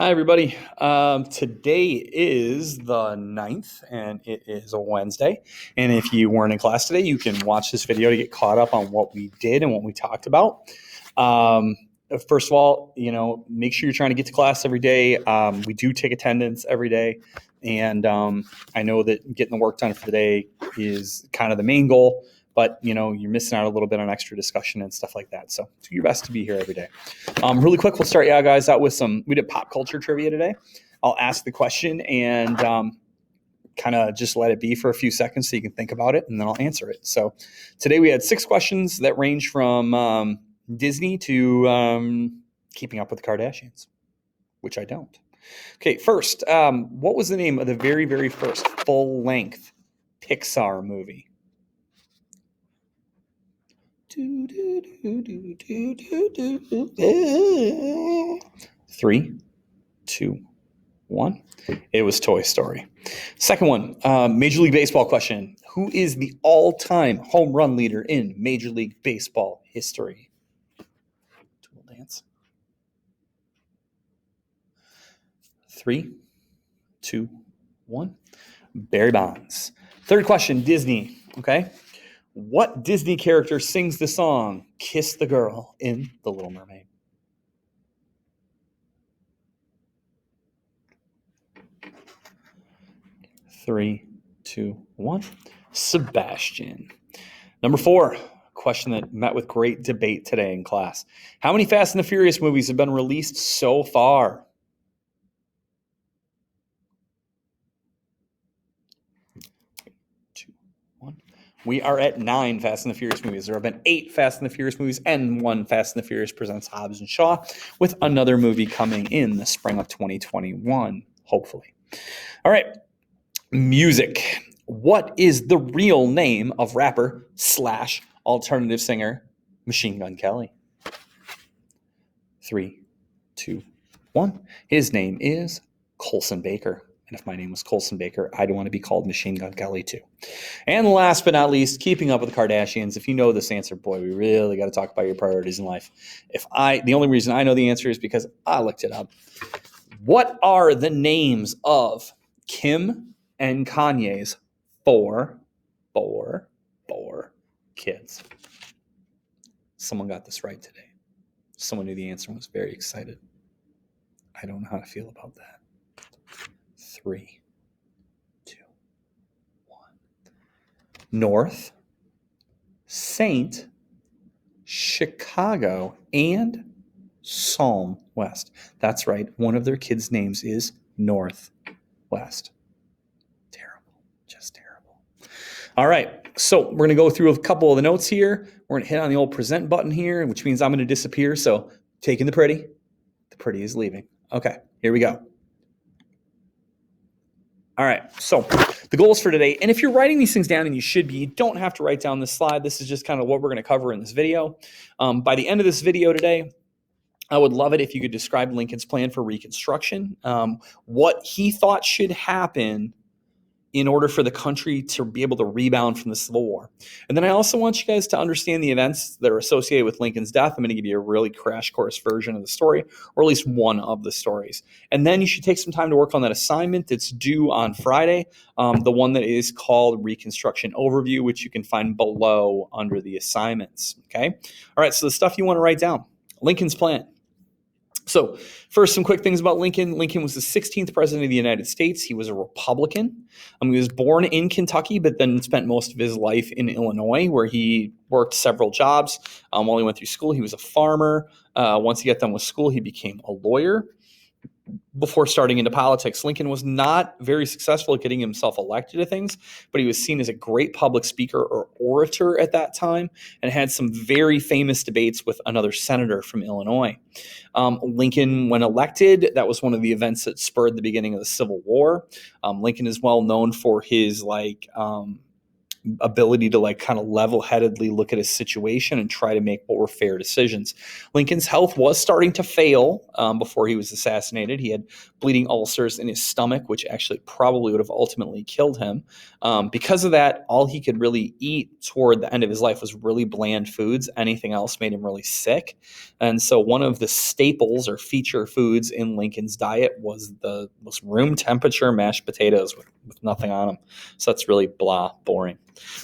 Hi, everybody. Today is the 9th, and it is a Wednesday. And if you weren't in class today, you can watch this video to get caught up on what we did and what we talked about. Um, First of all, make sure you're trying to get to class every day. We do take attendance every day. And I know that getting the work done for the day is kind of the main goal. But, you're missing out a little bit on extra discussion and stuff like that. So do your best to be here every day. Really quick, we'll start guys out with we did pop culture trivia today. I'll ask the question and kind of just let it be for a few seconds so you can think about it, and then I'll answer it. So today we had 6 questions that range from Disney to keeping up with the Kardashians, which I don't. Okay, first, what was the name of the very, very first full-length Pixar movie? 3, 2, 1. It was Toy Story. Second one, Major League Baseball question. Who is the all-time home run leader in Major League Baseball history? We'll dance. 3, 2, 1. Barry Bonds. Third question, Disney. Okay. What Disney character sings the song Kiss the Girl in The Little Mermaid? Three, 2, 1. Sebastian. Number 4, question that met with great debate today in class. How many Fast and the Furious movies have been released so far? 2, 1. We are at 9 Fast and the Furious movies. There have been 8 Fast and the Furious movies and 1 Fast and the Furious Presents Hobbs and Shaw, with another movie coming in the spring of 2021, hopefully. All right. Music. What is the real name of rapper / alternative singer Machine Gun Kelly? 3, 2, 1. His name is Colson Baker. And if my name was Colson Baker, I'd want to be called Machine Gun Kelly too. And last but not least, keeping up with the Kardashians. If you know this answer, boy, we really got to talk about your priorities in life. The only reason I know the answer is because I looked it up. What are the names of Kim and Kanye's four kids? Someone got this right today. Someone knew the answer and was very excited. I don't know how to feel about that. 3, 2, 1. North, Saint, Chicago, and Psalm West. That's right. One of their kids' names is Northwest. Terrible. Just terrible. All right. So we're going to go through a couple of the notes here. We're going to hit on the old present button here, which means I'm going to disappear. So taking the pretty. The pretty is leaving. Okay. Here we go. All right, so the goals for today, and if you're writing these things down, and you should be, you don't have to write down this slide. This is just kind of what we're going to cover in this video. By the end of this video today, I would love it if you could describe Lincoln's plan for Reconstruction, what he thought should happen in order for the country to be able to rebound from the Civil War. And then I also want you guys to understand the events that are associated with Lincoln's death. I'm going to give you a really crash course version of the story, or at least one of the stories. And then you should take some time to work on that assignment that's due on Friday, the one that is called Reconstruction Overview, which you can find below under the assignments. Okay? All right, so the stuff you want to write down. Lincoln's plan. So first, some quick things about Lincoln. Lincoln was the 16th president of the United States. He was a Republican. He was born in Kentucky, but then spent most of his life in Illinois, where he worked several jobs. While he went through school, he was a farmer. Once he got done with school, he became a lawyer. Before starting into politics, Lincoln was not very successful at getting himself elected to things, but he was seen as a great public speaker or orator at that time, and had some very famous debates with another senator from Illinois. Lincoln, when elected, that was one of the events that spurred the beginning of the Civil War. Lincoln is well known for his ability to like kind of level-headedly look at his situation and try to make what were fair decisions. Lincoln's health was starting to fail before he was assassinated. He had bleeding ulcers in his stomach, which actually probably would have ultimately killed him. Because of that, all he could really eat toward the end of his life was really bland foods. Anything else made him really sick. And so one of the staples or feature foods in Lincoln's diet was room temperature mashed potatoes with nothing on them. So that's really blah, boring.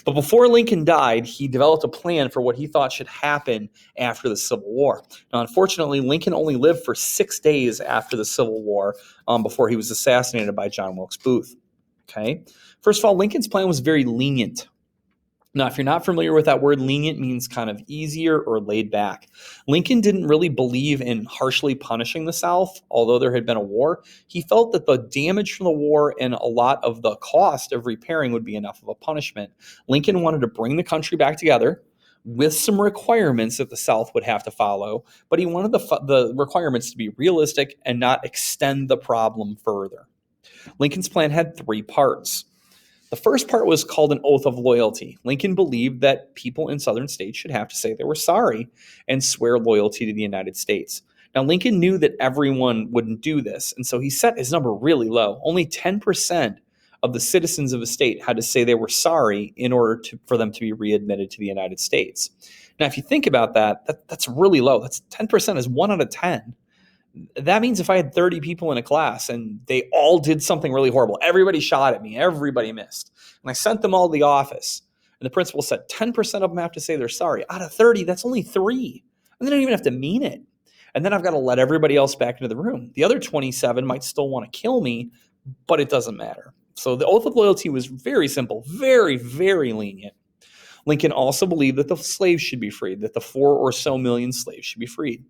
But before Lincoln died, he developed a plan for what he thought should happen after the Civil War. Now, unfortunately, Lincoln only lived for 6 days after the Civil War before he was assassinated by John Wilkes Booth. Okay. First of all, Lincoln's plan was very lenient. Now, if you're not familiar with that word, lenient means kind of easier or laid back. Lincoln didn't really believe in harshly punishing the South, although there had been a war. He felt that the damage from the war and a lot of the cost of repairing would be enough of a punishment. Lincoln wanted to bring the country back together with some requirements that the South would have to follow, but he wanted the requirements to be realistic and not extend the problem further. Lincoln's plan had 3 parts. The first part was called an oath of loyalty. Lincoln believed that people in southern states should have to say they were sorry and swear loyalty to the United States. Now, Lincoln knew that everyone wouldn't do this, and so he set his number really low. Only 10% of the citizens of a state had to say they were sorry in order for them to be readmitted to the United States. Now, if you think about that's really low. That's 10% is 1 out of 10. That means if I had 30 people in a class and they all did something really horrible, everybody shot at me, everybody missed, and I sent them all to the office, and the principal said 10% of them have to say they're sorry. Out of 30, that's only 3. And they don't even have to mean it. And then I've got to let everybody else back into the room. The other 27 might still want to kill me, but it doesn't matter. So the oath of loyalty was very simple, very, very lenient. Lincoln also believed that the slaves should be freed, that the 4 or so million slaves should be freed.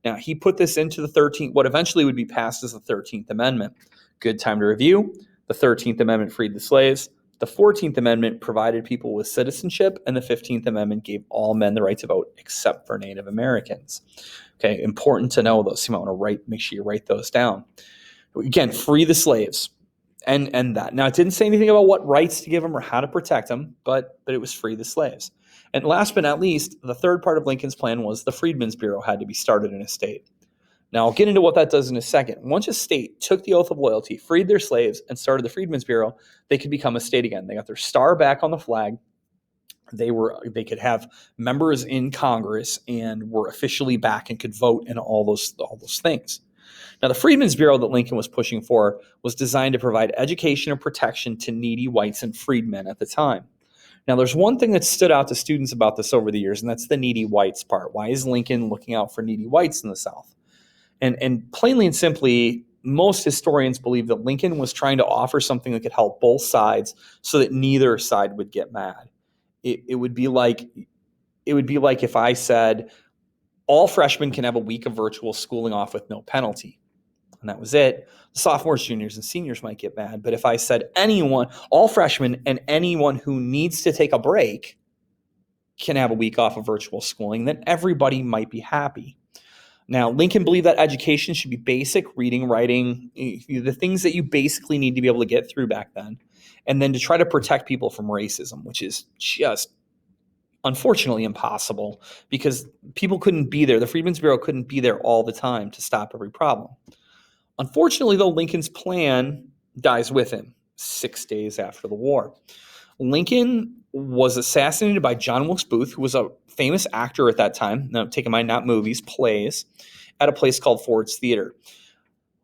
Now, he put this into the 13th, what eventually would be passed as the 13th Amendment. Good time to review. The 13th Amendment freed the slaves. The 14th Amendment provided people with citizenship, and the 15th Amendment gave all men the right to vote except for Native Americans. Okay, important to know those. So you might want to make sure you write those down. Again, free the slaves and that. Now, it didn't say anything about what rights to give them or how to protect them, but it was free the slaves. And last but not least, the third part of Lincoln's plan was the Freedmen's Bureau had to be started in a state. Now, I'll get into what that does in a second. Once a state took the oath of loyalty, freed their slaves, and started the Freedmen's Bureau, they could become a state again. They got their star back on the flag. They could have members in Congress and were officially back and could vote and all those things. Now, the Freedmen's Bureau that Lincoln was pushing for was designed to provide education and protection to needy whites and freedmen at the time. Now, there's one thing that stood out to students about this over the years, and that's the needy whites part. Why is Lincoln looking out for needy whites in the South? And plainly and simply, most historians believe that Lincoln was trying to offer something that could help both sides so that neither side would get mad. It would be like if I said all freshmen can have a week of virtual schooling off with no penalty. And that was it. The sophomores, juniors, and seniors might get mad. But if I said all freshmen and anyone who needs to take a break can have a week off of virtual schooling, then everybody might be happy. Now, Lincoln believed that education should be basic, reading, writing, the things that you basically need to be able to get through back then, and then to try to protect people from racism, which is just unfortunately impossible because people couldn't be there. The Freedmen's Bureau couldn't be there all the time to stop every problem. Unfortunately, though, Lincoln's plan dies with him 6 days after the war. Lincoln was assassinated by John Wilkes Booth, who was a famous actor at that time. Now, take in mind, not movies, plays, at a place called Ford's Theater.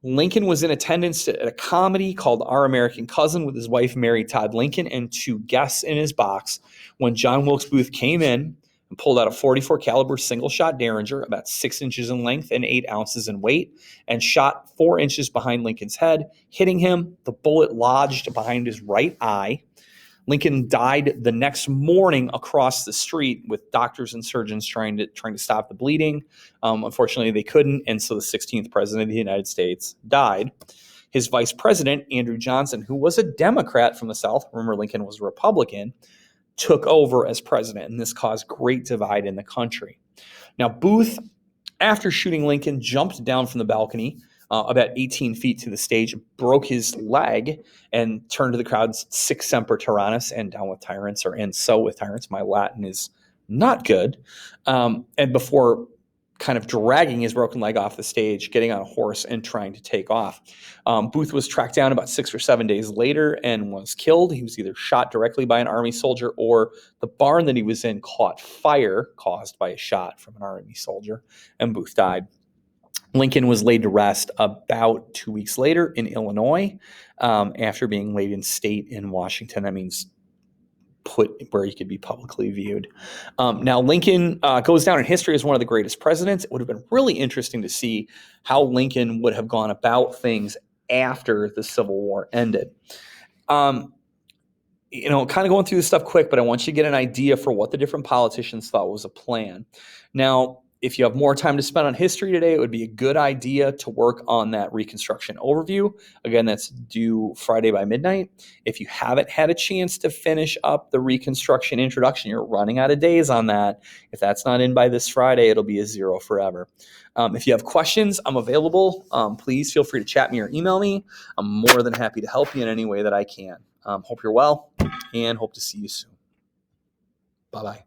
Lincoln was in attendance at a comedy called Our American Cousin with his wife, Mary Todd Lincoln, and 2 guests in his box when John Wilkes Booth came in and pulled out a .44 caliber single-shot Derringer, about 6 inches in length and 8 ounces in weight, and shot 4 inches behind Lincoln's head, hitting him. The bullet lodged behind his right eye. Lincoln died the next morning across the street with doctors and surgeons trying to stop the bleeding. Unfortunately, they couldn't, and so the 16th president of the United States died. His vice president, Andrew Johnson, who was a Democrat from the South, remember Lincoln was a Republican, took over as president, and this caused great divide in the country. Now, Booth, after shooting Lincoln, jumped down from the balcony about 18 feet to the stage, broke his leg, and turned to the crowds, "Sic semper tyrannis," and "Down with tyrants," or "And so with tyrants." My Latin is not good. And before kind of dragging his broken leg off the stage, getting on a horse, and trying to take off. Booth was tracked down about 6 or 7 days later and was killed. He was either shot directly by an army soldier, or the barn that he was in caught fire caused by a shot from an army soldier, and Booth died. Lincoln was laid to rest about 2 weeks later in Illinois, after being laid in state in Washington. That means put where he could be publicly viewed. Now, Lincoln goes down in history as one of the greatest presidents. It would have been really interesting to see how Lincoln would have gone about things after the Civil War ended. Kind of going through this stuff quick, but I want you to get an idea for what the different politicians thought was a plan. Now, if you have more time to spend on history today, it would be a good idea to work on that Reconstruction overview. Again, that's due Friday by midnight. If you haven't had a chance to finish up the Reconstruction introduction, you're running out of days on that. If that's not in by this Friday, it'll be a 0 forever. If you have questions, I'm available. Please feel free to chat me or email me. I'm more than happy to help you in any way that I can. Hope you're well, and hope to see you soon. Bye-bye.